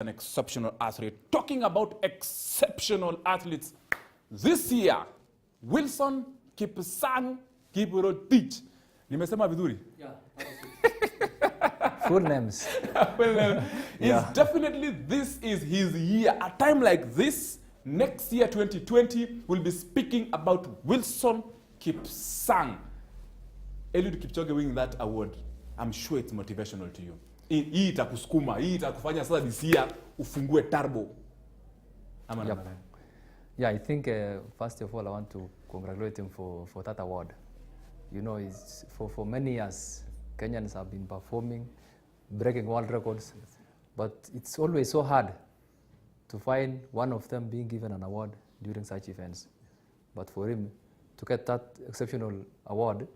An exceptional athlete. Talking about exceptional athletes, this year, Wilson Kipsang Kiprotich. Nimesema vizuri? Yeah. Full names. Full name. Yeah. Definitely this is his year. A time like this, next year 2020, we'll be speaking about Wilson Kipsang. Eliud Kipchoge winning that award, I'm sure it's motivational to you. Hii itakusukuma, hii itakufanya sasa this year ufungue turbo. Yep. Yeah, I think first of all I want to congratulate him for that award. You know, it's for many years Kenyans have been performing, breaking world records, but it's always so hard to find one of them being given an award during such events. But for him to get that exceptional award,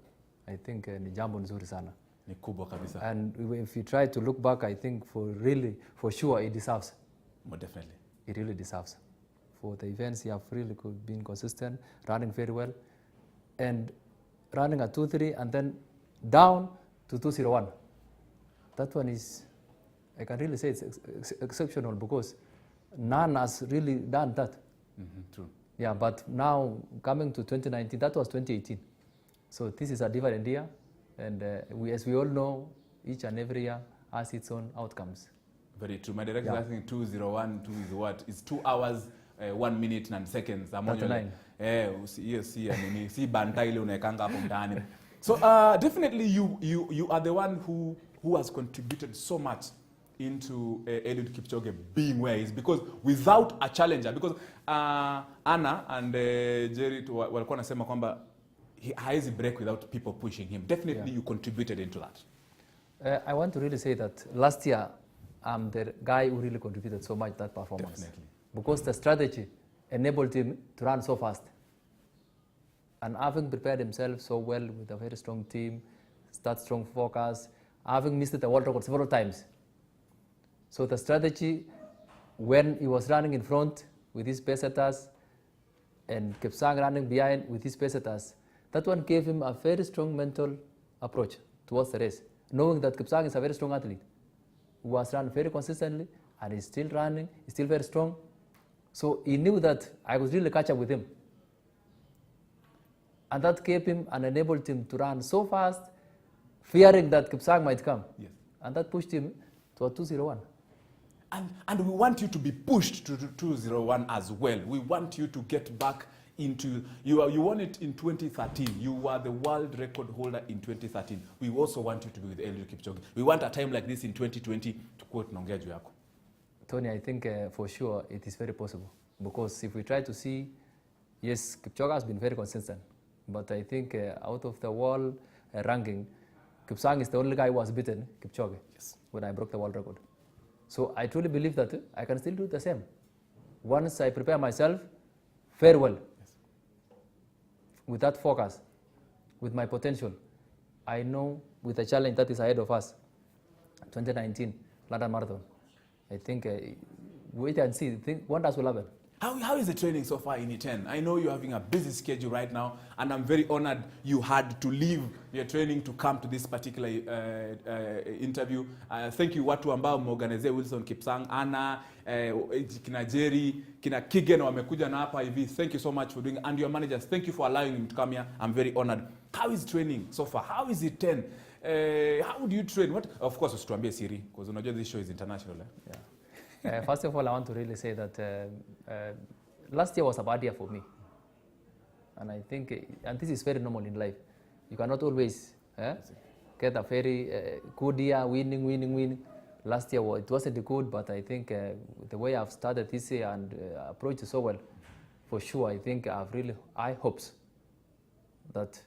I think ni jambo nzuri sana. Ni kubwa kabisa. And if you try to look back, I think for sure he deserves. More definitely. He really deserves. For the events he have really been consistent, running very well, and running at 2:3 and then down to 2:01. That one is, I can really say it's exceptional because none has really done that. True. Yeah, but now coming to 2019, that was 2018. So this is a different year, and as we all know, each and every year has its own outcomes. Very true. My director, I think 2012 is what? It's 2 hours, 1 minute and seconds. 39. See banta ile unaekanga hapo mtaani. So definitely you are the one who has contributed so much into Eliud Kipchoge being where he is, because without a challenger, because Anna and Jerry walikuwa nasema kwamba he has a break without people pushing him. Definitely you contributed into that. I want to really say that last year I'm the guy who really contributed so much to that performance. Definitely. Because the strategy enabled him to run so fast. And having prepared himself so well with a very strong team, that strong focus, having missed the world record several times. So the strategy, when he was running in front with his pacesetters and Kipsang running behind with his pacesetters, that one gave him a very strong mental approach towards the race, knowing that Kipsang is a very strong athlete who was run very consistently and he's still running, he's still very strong. So he knew that I was really catch up with him. And that gave him and enabled him to run so fast, fearing that Kipsang might come. Yes. And that pushed him to a 2:01. And we want you to be pushed to 2:01 as well. We want you to get back into, you won it in 2013. You were the world record holder in 2013. We also want you to be with Eliud Kipchoge. We want a time like this in 2020 to quote naongea juu yako. Tony, I think for sure it is very possible. Because if we try to see, yes, Kipchoge has been very consistent. But I think out of the world ranking, Kipsang is the only guy who has beaten Kipchoge when I broke the world record. So I truly believe that I can still do the same. Once I prepare myself very well, with that focus, with my potential, I know with the challenge that is ahead of us, 2019 London Marathon, I think wait and see, wonders will happen. How is the training so far in E10? I know you're having a busy schedule right now, and I'm very honored you had to leave your training to come to this particular interview. Thank you watu ambao mmeorganize Wilson Kipsang, Anna, kina Jerry, kina Kigen wamekuja na hapa hivi. Thank you so much for doing, and your managers, thank you for allowing him to come here. I'm very honored. How is training so far? How is E10? How do you train? What? Of course, usituambie siri, because unajua this show is international. Yeah. First of all, I want to really say that last year was a bad year for me. And I think, and this is very normal in life. You cannot always get a very good year, winning. Last year, it wasn't good, but I think the way I've started this year and approached it so well, for sure, I think I have really high hopes that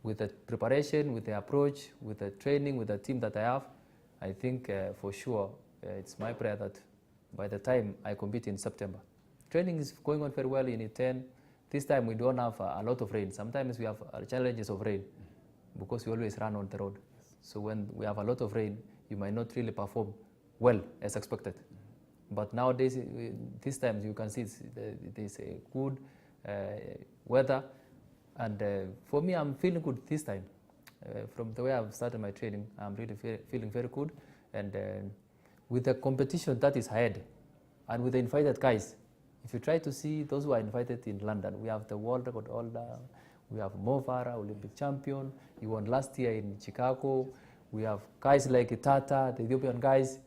with the preparation, with the approach, with the training, with the team that I have, I think for sure, it's my prayer that by the time I compete in September, training is going on very well in E10. This time we don't have a lot of rain. Sometimes we have challenges of rain because we always run on the road. So when we have a lot of rain, you might not really perform well as expected. But nowadays, this time you can see there's a good weather. And for me, I'm feeling good this time. From the way I've started my training, I'm really feeling very good. And with the competition that is ahead, and with the invited guys, if you try to see those who are invited in London, we have the world record holder, we have Mo Farah, Olympic champion, he won last year in Chicago, we have guys like Tata, the Ethiopian guys.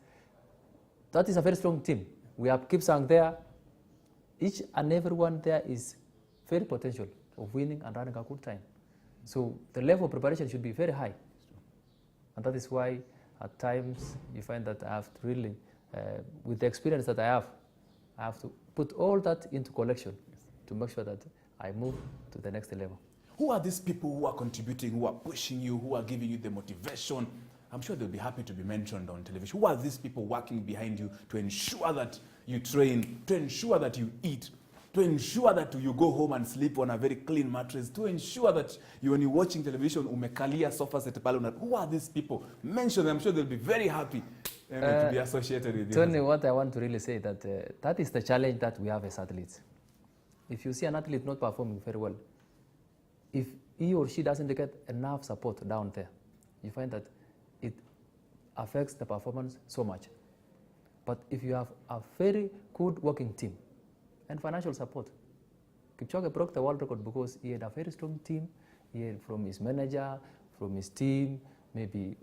That is a very strong team. We have Kipsang there. Each and everyone there is very potential of winning and running a good time. So the level of preparation should be very high. And that is why at times you find that I have to really, with the experience that I have to put all that into collection to make sure that I move to the next level. Who are these people who are contributing, who are pushing you, who are giving you the motivation? I'm sure they'll be happy to be mentioned on television. Who are these people working behind you to ensure that you train, to ensure that you eat, to ensure that you go home and sleep on a very clean mattress, to ensure that when you're watching television, umekalia sofas at pale. Who are these people? Mention them. I'm sure they'll be very happy to be associated with you. Tony, what I want to really say that that is the challenge that we have as athletes. If you see an athlete not performing very well, if he or she doesn't get enough support down there, you find that it affects the performance so much. But if you have a very good working team and financial support, Kipchoge broke the world record because he had a very strong team. He had from his manager, from his team, maybe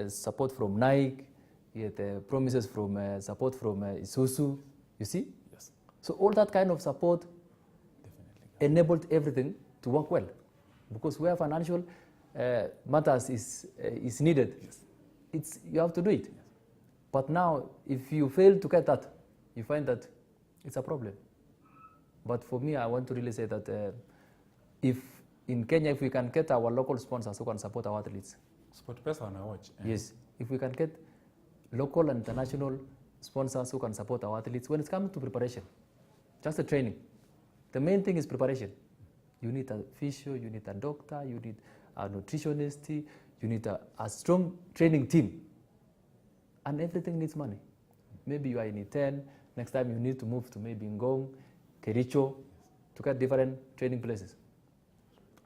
support from Nike, he had promises from support from Isuzu, you see? Yes. So all that kind of support enabled everything to work well, because where financial matters is needed, yes, you have to do it. Yes. But now, if you fail to get that, you find that it's a problem. But for me, I want to really say that if in Kenya, if we can get our local sponsors who can support our athletes. Sport person on watch. Yes, if we can get local and international sponsors who can support our athletes when it comes to preparation, just the training. The main thing is preparation. You need a physio, you need a doctor, you need a nutritionist, you need a strong training team. And everything needs money. Maybe you are in E10, next time you need to move to maybe Ngong, Kericho, to get different training places.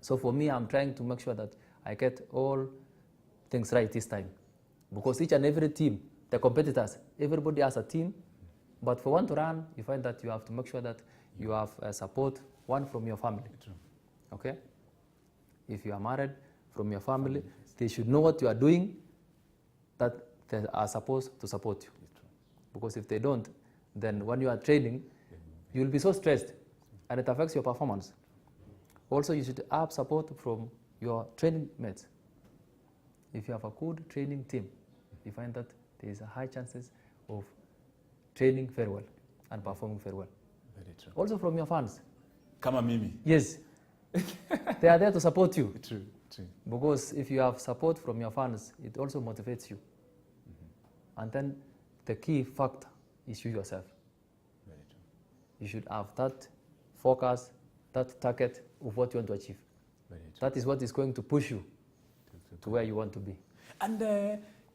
So for me, I'm trying to make sure that I get all things right this time. Because each and every team, the competitors, everybody has a team. But for one to run, you find that you have to make sure that you have support, one from your family. Okay? If you are married, from your family, they should know what you are doing, that they are supposed to support you. Because if they don't, then when you are training, you will be so stressed and it affects your performance. Also, you should have support from your training mates. If you have a good training team, you find that there is a high chances of training very well and performing very well. Very true. Also from your fans. Kama mimi. Yes. They are there to support you. True, true. Because if you have support from your fans, it also motivates you. Mm-hmm. And then the key factor is you yourself. Very true. You should have that focus, that target of what you want to achieve. Very true. That is what is going to push you to where you want to be. And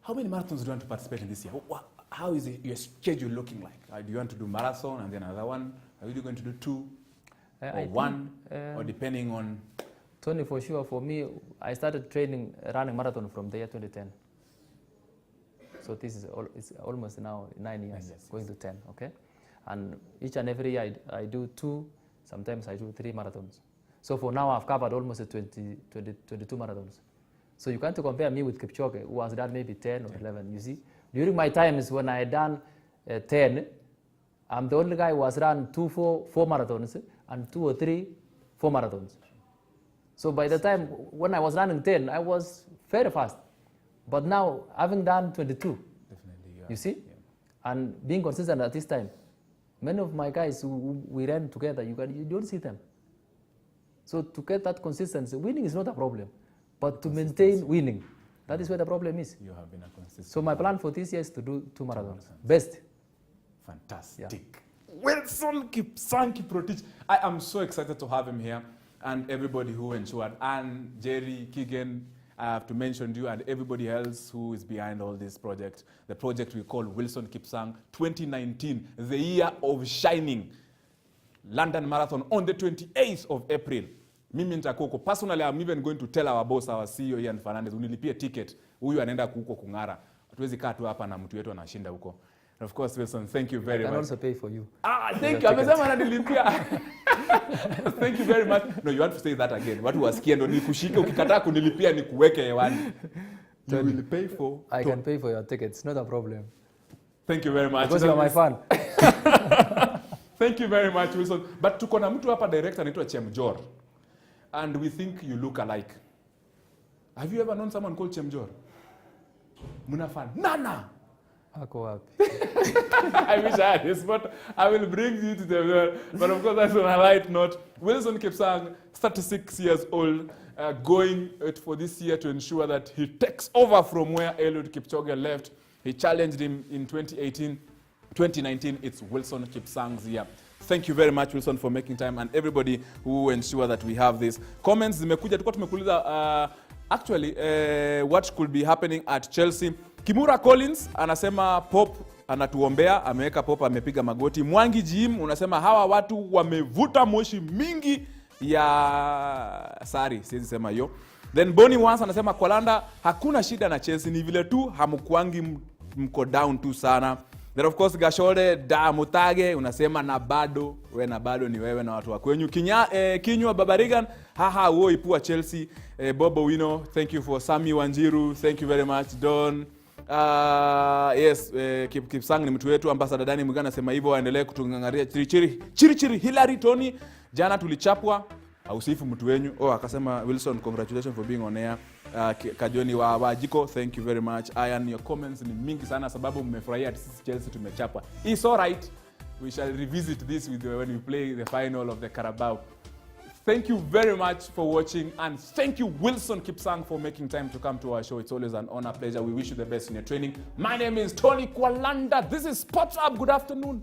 how many marathons do you want to participate in this year? How is your schedule looking like? Do you want to do marathon and then another one? Are you going to do two or one? Or depending on? Tony, for sure, for me, I started training, running marathon from the year 2010. So this is it's almost now 9 years, going to 10, okay? And each and every year I do 2, sometimes I do 3 marathons. So for now I've covered almost 22 marathons. So you can't compare me with Kipchoge, who has done maybe 10 or 11, you see? During my times when I had done 10, I'm the only guy who has run 4 marathons and 2 or 3 4 marathons. So by the time when I was running 10, I was very fast. But now, having done 22, definitely, you see, yeah, and being consistent at this time, many of my guys who we ran together, you don't see them. So to get that consistency, winning is not a problem, but to maintain winning, that is where the problem is. You have been a consistent. So my plan for this year is to do 2 marathons. Best. Fantastic. Yeah. Wilson Kipsang Kiprotich. I am so excited to have him here, and everybody who ensured, and Jerry, Keegan, I have to mention you and everybody else who is behind all this project. The project we call Wilson Kipsang 2019, the year of shining. London Marathon on the 28th of April. Mimi nitakoko. Personally, I'm even going to tell our boss, our CEO Ian Fernandez, unilipie ticket. Huyu anaenda kuko kungara. Hatuwezi kaa tu hapa na mtu wetu anashinda huko. And of course, Wilson, thank you very I can much. also pay for you. Thank you. Amesema ananilipia. Thank you very much. No, you have to say that again. Watu wasikie ndo nikushike, ukikataa kunilipia nikuweke hewani. You will pay for... I can pay for your tickets, not a problem. Thank you very much. Because you are my fan. Thank you very much, Wilson. But tuko na mtu hapa director anaitwa Chemjor. And we think you look alike. Have you ever known someone called Chemjor? Muna fan. Nana! Ako wapi? I wish I had his, but I will bring you to the... But of course, that's on a light note. Wilson Kipsang, 36 years old, going for this year to ensure that he takes over from where Eliud Kipchoge left. He challenged him in 2018. 2019, it's Wilson Kipsang's year. Thank you very much, Wilson, for making time, and everybody who ensure that we have this. Comments zimekuja, tulikuwa tumekuuliza actually what could be happening at Chelsea. Kimura Collins anasema Pop anatuombea, ameweka Pop amepiga magoti. Mwangi Jim unasema hawa watu wamevuta moshi mingi ya siwezi sema hiyo. Then Bonnie once anasema Kolanda hakuna shida na Chelsea, ni vile tu hamkuangi mko down tu sana. Then of course Gashore da Mutage unasema na bado ni wewe na watu wa kwenyu. Kinywa Babarigan haha uo ipua Chelsea. Bobo Wino, thank you for Sami Wanjiru, thank you very much. Don yes, Kipsang ni mtu wetu. Ambassador Dani Mugana anasema hivyo, aendelee kutungangaria chiri Hillary Tony jana tulichapwa ausifu mtu wenyu. Akasema Wilson, congratulations for being on air. Kajoni wa Wajiko, thank you very much. Ian, your comments ni mingi sana sababu mmefurahia sisi Chelsea tumechapwa. It's all right. We shall revisit this with you when we play the final of the Carabao. Thank you very much for watching, and thank you Wilson Kipsang for making time to come to our show. It's always an honor, pleasure. We wish you the best in your training. My name is Tony Kwalanda. This is Sports Up. Good afternoon.